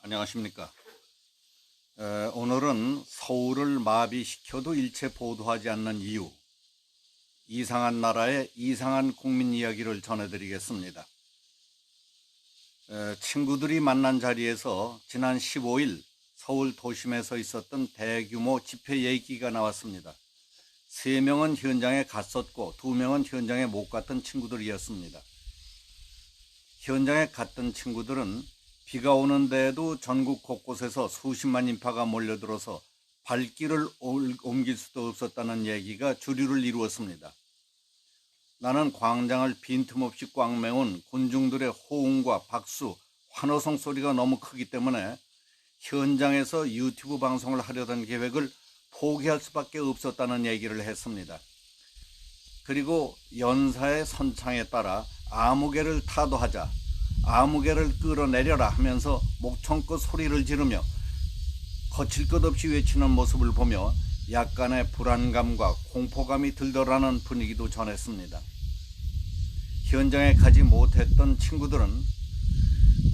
안녕하십니까. 오늘은 서울을 마비시켜도 일체 보도하지 않는 이유, 이상한 나라의 이상한 국민 이야기를 전해드리겠습니다. 친구들이 만난 자리에서 지난 15일 서울 도심에서 있었던 대규모 집회 얘기가 나왔습니다. 3명은 현장에 갔었고 2명은 현장에 못 갔던 친구들이었습니다. 현장에 갔던 친구들은 비가 오는데도 전국 곳곳에서 수십만 인파가 몰려들어서 발길을 옮길 수도 없었다는 얘기가 주류를 이루었습니다. 나는 광장을 빈틈없이 꽉 메운 군중들의 호응과 박수, 환호성 소리가 너무 크기 때문에 현장에서 유튜브 방송을 하려던 계획을 포기할 수밖에 없었다는 얘기를 했습니다. 그리고 연사의 선창에 따라 아무개를 타도하자, 아무개를 끌어내려라 하면서 목청껏 소리를 지르며 거칠 것 없이 외치는 모습을 보며 약간의 불안감과 공포감이 들더라는 분위기도 전했습니다. 현장에 가지 못했던 친구들은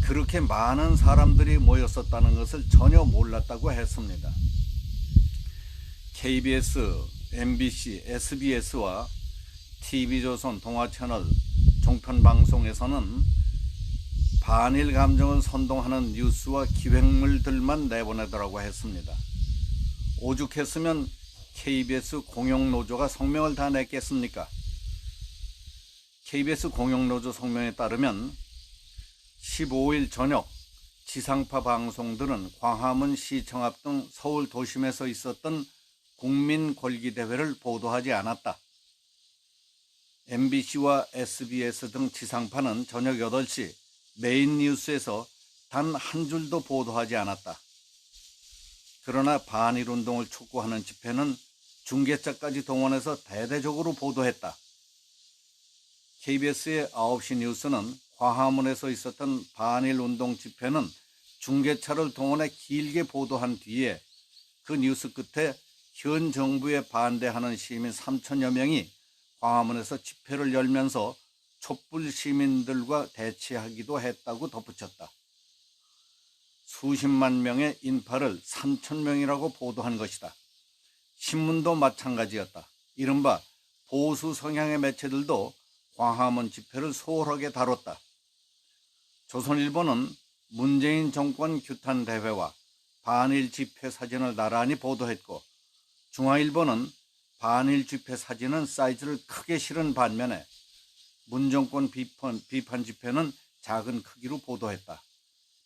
그렇게 많은 사람들이 모였었다는 것을 전혀 몰랐다고 했습니다. KBS, MBC, SBS와 TV조선, 동아채널, 종편방송에서는 반일 감정을 선동하는 뉴스와 기획물들만 내보내더라고 했습니다. 오죽했으면 KBS 공영노조가 성명을 다 냈겠습니까? KBS 공영노조 성명에 따르면 15일 저녁 지상파 방송들은 광화문 시청 앞 등 서울 도심에서 있었던 국민궐기대회를 보도하지 않았다. MBC와 SBS 등 지상파는 저녁 8시 메인 뉴스에서 단 한 줄도 보도하지 않았다. 그러나 반일운동을 촉구하는 집회는 중계자까지 동원해서 대대적으로 보도했다. KBS의 9시 뉴스는 광화문에서 있었던 반일운동 집회는 중계차를 동원해 길게 보도한 뒤에 그 뉴스 끝에 현 정부에 반대하는 시민 3천여 명이 광화문에서 집회를 열면서 촛불 시민들과 대치하기도 했다고 덧붙였다. 수십만 명의 인파를 3,000명이라고 보도한 것이다. 신문도 마찬가지였다. 이른바 보수 성향의 매체들도 광화문 집회를 소홀하게 다뤘다. 조선일보는 문재인 정권 규탄 대회와 반일 집회 사진을 나란히 보도했고, 중앙일보는 반일 집회 사진은 사이즈를 크게 실은 반면에 문정권 비판 집회는 작은 크기로 보도했다.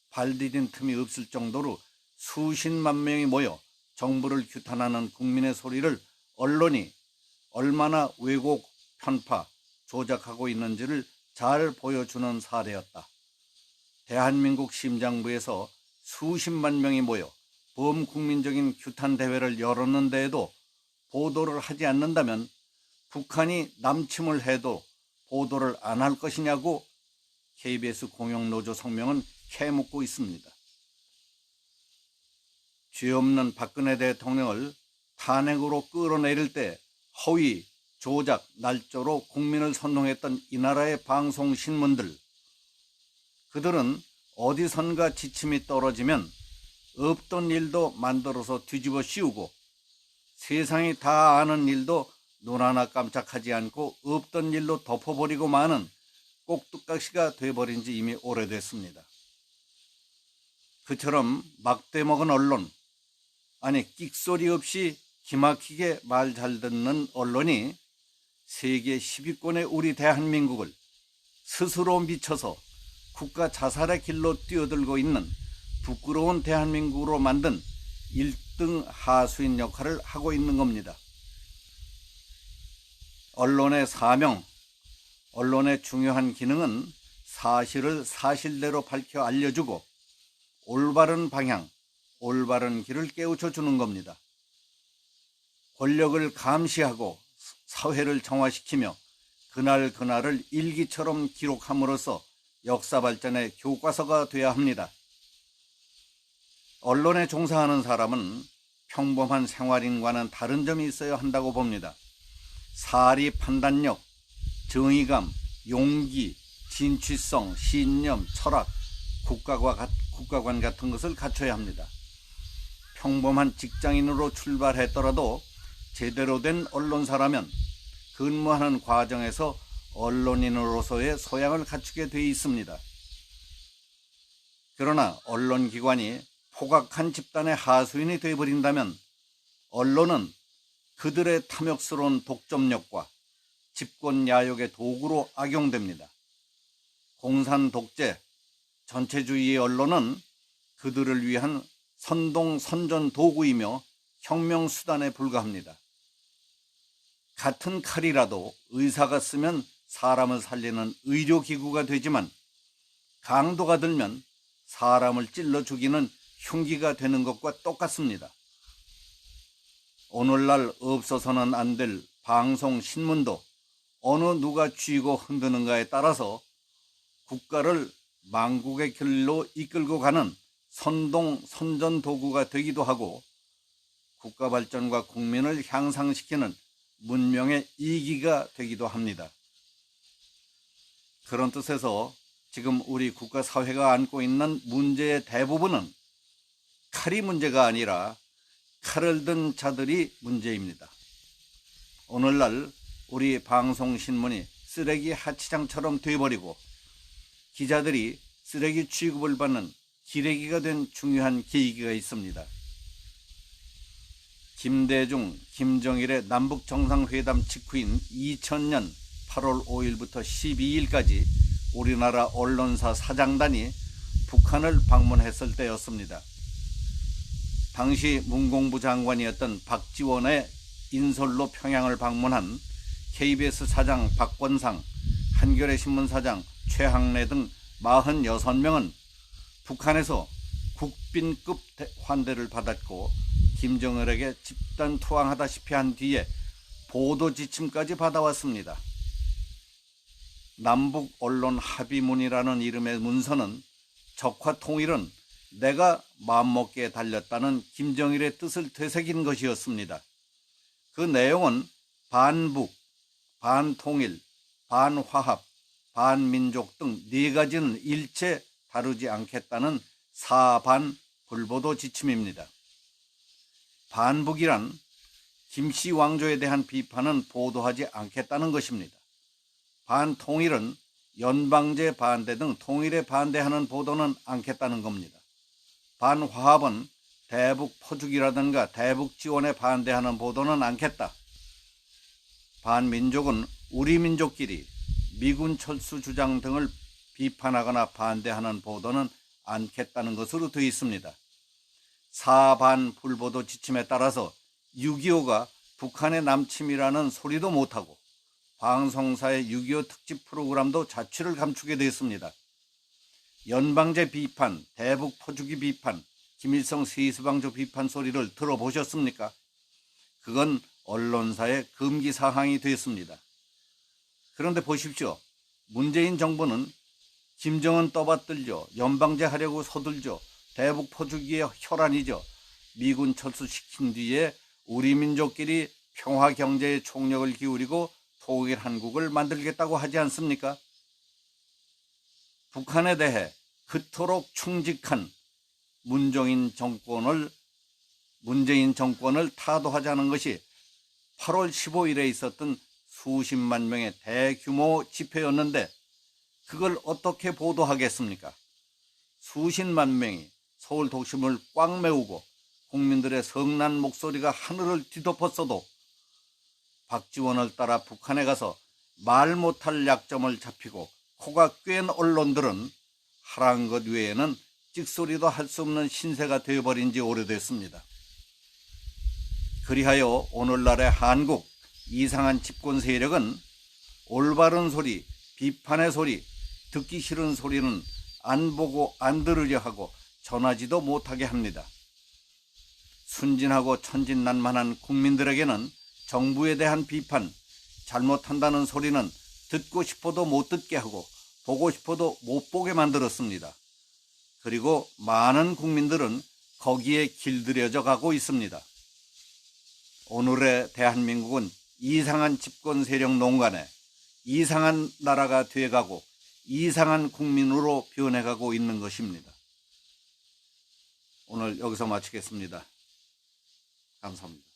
발 디딘 틈이 없을 정도로 수십만 명이 모여 정부를 규탄하는 국민의 소리를 언론이 얼마나 왜곡, 편파, 조작하고 있는지를 잘 보여주는 사례였다. 대한민국 심장부에서 수십만 명이 모여 범국민적인 규탄 대회를 열었는데도 보도를 하지 않는다면 북한이 남침을 해도 보도를 안 할 것이냐고 KBS 공영노조 성명은 캐묻고 있습니다. 죄 없는 박근혜 대통령을 탄핵으로 끌어내릴 때 허위, 조작, 날조로 국민을 선동했던 이 나라의 방송신문들, 그들은 어디선가 지침이 떨어지면 없던 일도 만들어서 뒤집어 씌우고 세상이 다 아는 일도 눈 하나 깜짝하지 않고 없던 일로 덮어버리고 마는 꼭두각시가 돼버린 지 이미 오래됐습니다. 그처럼 막대먹은 언론, 아니 끽소리 없이 기막히게 말 잘 듣는 언론이 세계 10위권의 우리 대한민국을 스스로 미쳐서 국가 자살의 길로 뛰어들고 있는 부끄러운 대한민국으로 만든 1등 하수인 역할을 하고 있는 겁니다. 언론의 사명, 언론의 중요한 기능은 사실을 사실대로 밝혀 알려주고 올바른 방향, 올바른 길을 깨우쳐 주는 겁니다. 권력을 감시하고 사회를 정화시키며 그날그날을 일기처럼 기록함으로써 역사 발전의 교과서가 되어야 합니다. 언론에 종사하는 사람은 평범한 생활인과는 다른 점이 있어야 한다고 봅니다. 사리 판단력, 정의감, 용기, 진취성, 신념, 철학, 국가관 같은 것을 갖춰야 합니다. 평범한 직장인으로 출발했더라도 제대로 된 언론사라면 근무하는 과정에서 언론인으로서의 소양을 갖추게 돼 있습니다. 그러나 언론기관이 포각한 집단의 하수인이 되어버린다면 언론은 그들의 탐욕스러운 독점력과 집권 야욕의 도구로 악용됩니다. 공산 독재, 전체주의의 언론은 그들을 위한 선동 선전 도구이며 혁명 수단에 불과합니다. 같은 칼이라도 의사가 쓰면 사람을 살리는 의료기구가 되지만 강도가 들면 사람을 찔러 죽이는 흉기가 되는 것과 똑같습니다. 오늘날 없어서는 안 될 방송, 신문도 어느 누가 쥐고 흔드는가에 따라서 국가를 망국의 길로 이끌고 가는 선동, 선전 도구가 되기도 하고 국가 발전과 국민을 향상시키는 문명의 이기가 되기도 합니다. 그런 뜻에서 지금 우리 국가 사회가 안고 있는 문제의 대부분은 칼이 문제가 아니라 칼을 든 자들이 문제입니다. 오늘날 우리 방송신문이 쓰레기 하치장처럼 되어버리고 기자들이 쓰레기 취급을 받는 기레기가 된 중요한 계기가 있습니다. 김대중, 김정일의 남북정상회담 직후인 2000년 8월 5일부터 12일까지 우리나라 언론사 사장단이 북한을 방문했을 때였습니다. 당시 문공부 장관이었던 박지원의 인솔로 평양을 방문한 KBS 사장 박권상, 한겨레 신문 사장 최항래 등 46명은 북한에서 국빈급 환대를 받았고 김정일에게 집단 투항하다시피 한 뒤에 보도 지침까지 받아왔습니다. 남북 언론 합의문이라는 이름의 문서는 적화 통일은 내가 마음먹기에 달렸다는 김정일의 뜻을 되새긴 것이었습니다. 그 내용은 반북, 반통일, 반화합, 반민족 등 4가지는 일체 다루지 않겠다는 사반 불보도 지침입니다. 반북이란 김씨 왕조에 대한 비판은 보도하지 않겠다는 것입니다. 반통일은 연방제 반대 등 통일에 반대하는 보도는 않겠다는 겁니다. 반화합은 대북 포주기라든가 대북 지원에 반대하는 보도는 않겠다. 반민족은 우리 민족끼리 미군 철수 주장 등을 비판하거나 반대하는 보도는 않겠다는 것으로 되어 있습니다. 사반불보도 지침에 따라서 6.25가 북한의 남침이라는 소리도 못하고 방송사의 6.25 특집 프로그램도 자취를 감추게 되었습니다. 연방제 비판, 대북 포주기 비판, 김일성 세수방조 비판 소리를 들어보셨습니까? 그건 언론사의 금기사항이 되었습니다. 그런데 보십시오. 문재인 정부는 김정은 떠받들죠. 연방제 하려고 서둘죠. 대북 포주기의 혈안이죠. 미군 철수시킨 뒤에 우리 민족끼리 평화 경제에 총력을 기울이고 통일 한국을 만들겠다고 하지 않습니까? 북한에 대해 그토록 충직한 문재인 정권을 타도하자는 것이 8월 15일에 있었던 수십만 명의 대규모 집회였는데 그걸 어떻게 보도하겠습니까? 수십만 명이 서울 도심을 꽉 메우고 국민들의 성난 목소리가 하늘을 뒤덮었어도 박지원을 따라 북한에 가서 말 못할 약점을 잡히고 코가 꿰인 언론들은 하라는 것 외에는 찍소리도 할 수 없는 신세가 되어버린 지 오래됐습니다. 그리하여 오늘날의 한국 이상한 집권 세력은 올바른 소리, 비판의 소리, 듣기 싫은 소리는 안 보고 안 들으려 하고 전하지도 못하게 합니다. 순진하고 천진난만한 국민들에게는 정부에 대한 비판, 잘못한다는 소리는 듣고 싶어도 못 듣게 하고 보고 싶어도 못 보게 만들었습니다. 그리고 많은 국민들은 거기에 길들여져 가고 있습니다. 오늘의 대한민국은 이상한 집권 세력 농간에 이상한 나라가 되어가고 이상한 국민으로 변해가고 있는 것입니다. 오늘 여기서 마치겠습니다. 감사합니다.